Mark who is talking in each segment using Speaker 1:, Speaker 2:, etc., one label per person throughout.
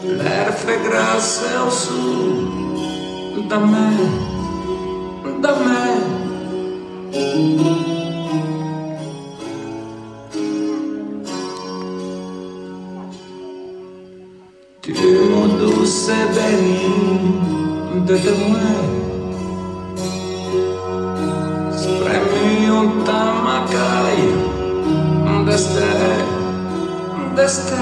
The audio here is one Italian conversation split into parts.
Speaker 1: L'erfe grasse ao sul da me, da me. Tu me douce bénie de moi, spremi un tamacaia, d'este, d'este.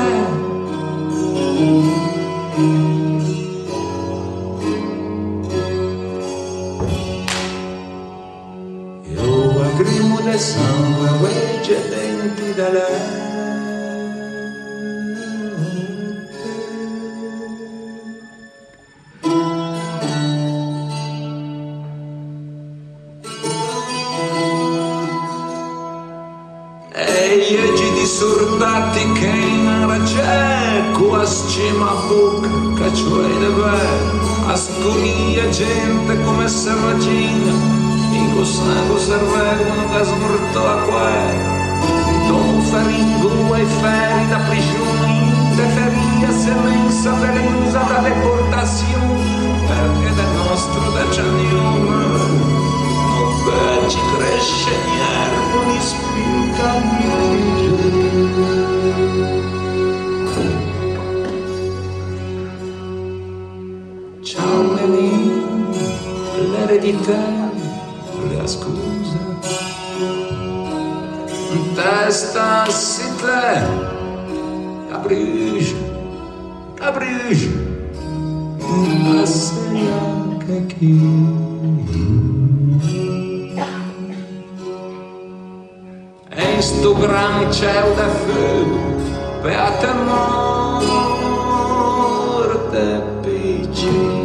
Speaker 1: Eu agrimo de sangue, legge denti da lei. E gli disordati che in araceco a scema bocca caccioi de ver asconia gente come serragina in sangue servevano da smorto a quel domo faringo e feri da prigione de feria semenza velenosa da deportazione perché del nostro da gianione non ci cresce niente di spinta ciao Melin, l'eredità, la scusa, testa si te, a Bruges, ma sei anche qui. E in sto gran cielo da fuoco, beata morte piccina.